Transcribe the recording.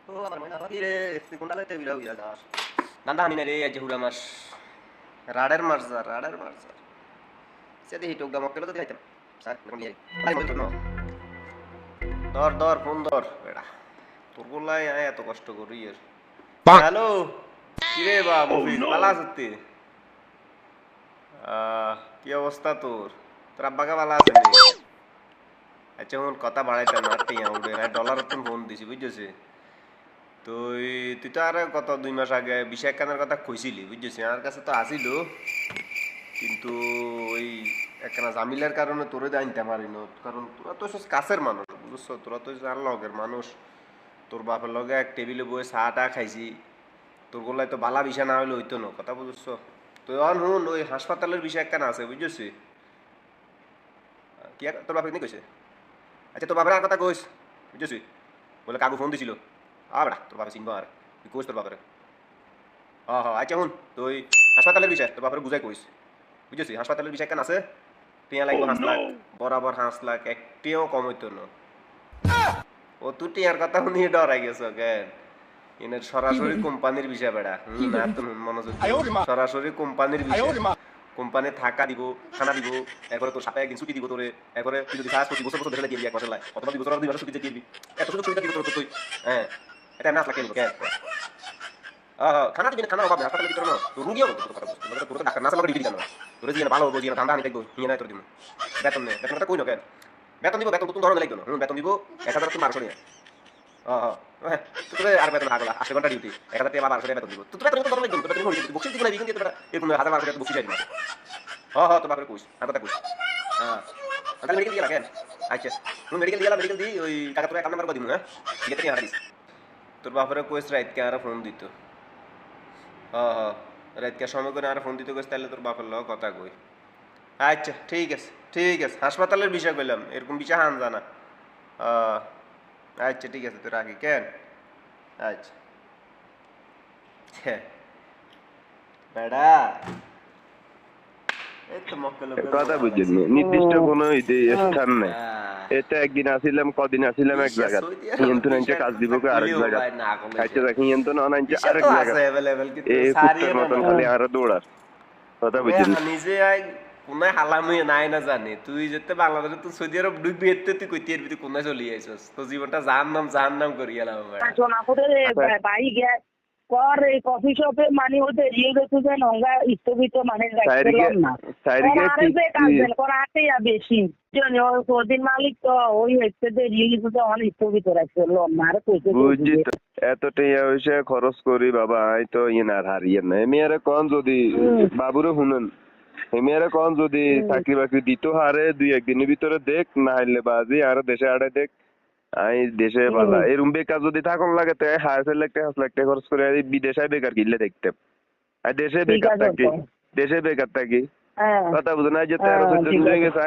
ও আমার মনে হয় রে তুই কোনটা লইতে বিরাও ইয়া দাস দান্দা আনি না রে আজ হুড়া মাস রাডার মারজা সেদি হিটক দাম কেলো তো দিইতাম স্যার কোন নিয়ে আই মই তো দর ফোন দর বেড়া তোর গোলাই আয় এত কষ্ট করি এর হ্যালো কি রে বা মফিজ পালা সত্যি কি অবস্থা তোর তোর আব্বাকে ভালো আছে নি আচ্ছা এখন কথা বাড়াইতাম না টিয়া উঠে না ডলার তুমি ফোন দিছি বুঝছিস তুই তুই তো আর কত 2 মাস আগে বিশাখ খানের কথা কইছিলি বুঝছিস আমার কাছে তো আসিল কিন্তু ওই একখানা জামিলার কারণে তোরে আনতে পারি না কারণ তোরা তো কাছের মানুষ বুঝছো তোরা তো জান লগের মানুষ তোর বাপের লগে এক টেবিলে বসে চা টা খাইছি তোর গোলায় তো বালা বিষয় না হলে হইতো না কথা বুঝছো তো অন হুন ওই হাসপাতালের বিষয় একখানা আছে বুঝছিস কি তোর বাপে নি কইছে আচ্ছা তোর বাপের আর কথা কইস বুঝছিস বলে কাকু ফোন দিছিল বেটা তোর বাপে চিনবো আর তুই কইস তোর বাপের আচ্ছা হুন তুই হাসপাতালের বিষয় তোর বাপের বুঝাই কইস বুঝছিস হাসপাতালের বিষয় কেন আছে টিয়া লাগবে 5 লাখ বরাবর 5 লাখ একটিও কম হইতো না ও তুই টিয়ার কথা শুনিয়ে ডরাই গেছো কেন এনের সরাসরি কোম্পানির বিষয় বেড়া না তো মনোযোগ সরাসরি কোম্পানির বিষয় কোম্পানি থাকা দিব খানা দিব এরপরে তোর সাথে একদিন ছুটি দিব তোরে এরপরে তুই যদি চাস 25 বছর বছর দেশে দিয়ে এক মাসের লাই অথবা 2 বছর আর 2 মাসের ছুটি দিয়ে দিবি এত সুযোগ সুবিধা দিব তোর তুই হ্যাঁ এটা না আসলে কেন খানা দিবি খানার অভাব হাসপাতালের ভিতরে না তো রুগীও তোর কথা বলছিস তোর ডাক্তার না সামনে ডিউটি কেন তোর জিয়া ভালো বুঝি না ঠান্ডা আনি দেখবো নিয়ে নাই তোর দিব বেতন নে বেতন কথা কই না কেন বেতন দিব বেতন তো ধরনের লাগতো না বেতন দিব 1000 তুমি 1200 নিয়ে হ্যাঁ তোরে আর বেতন আগলা 8 ঘন্টা ডিউটি 1000 টাকা 1200 টাকা বেতন দিব তো বেতন তো ধরনের লাগতো বেতন হই বকশিস দিব না বিকিন দিয়ে তোরা এরকম 1000 টাকা বকশিস দিবা তো বাপরে কইস আর কথা কইস তাহলে মেডিকেল দিয়া কেন আচ্ছা তুমি মেডিকেল দি ওই টাকা তোর অ্যাকাউন্ট নাম্বার দিমু হ্যাঁ এটা কি হারিস তোর বাপরে কইস রাইত কে আর ফোন দিত রাইত কে সময় করে আর ফোন দিতে কইস তাহলে তোর বাপের লগে কথা কই আচ্ছা ঠিক আছে হাসপাতালের বিষয় কইলাম এরকম বিষয় হান জানা আচ্ছা ঠিক আছে তো রাখি কেন আচ্ছা বেড়া এই তো মক্কেল কথা বুঝছেন নির্দিষ্ট কোন স্থান নাই এটা একদিন আসিলাম কদিন আসিলাম এক জায়গা কিন্তু নাইছে কাজ দিব আরেক জায়গা আচ্ছা দেখি কিন্তু না নাইছে আরেক জায়গা এই কুত্তার মতন খালি আর দৌড়াস কথা বুঝছেন নিজে আই কোনায় হালামই নাই না জানি তুই যেতে বাংলাদেশে তুই সৌদি আরব ডুববি এতে তুই কইতে এর ভিতরে কোনায় চলে আইছস তো জীবনটা জাহান্নাম করি গেলাম শোনা করে ভাই গ্যাস কর এই কফি শপে মানে হতে রিয়ে গেছে যে নঙ্গা স্থগিত মানে রাখছিলাম না সাইডে কাজেল করা আটে বেশি জানি ওই কোদিন মালিক তো ওই হচ্ছে যে রিয়ে গেছে যে অনেক স্থগিত রাখছিলাম না আর কইতে বুঝছি এত টাকা পয়সা খরচ করি বাবা আই তো ইনার হারিয়ে না মেয়েরা কোন যদি বাবুরে শুনেন মেয়েরা কোন যদি চাকরি বাকরি দিত হারে 2-1 দিনের ভিতরে দেখ না হইলে বাজি আর দেশে আড়ে দেখ আই দেশে বালা এরকম বেকার যদি থাকুন লাগে তো হাজার লাখ টাকা খরচ করে বিদেশে বেকার গিলে দেখতে আর দেশে বেকার থাকি কথা বুঝো না যে 13-14 দিন হয়ে গেছে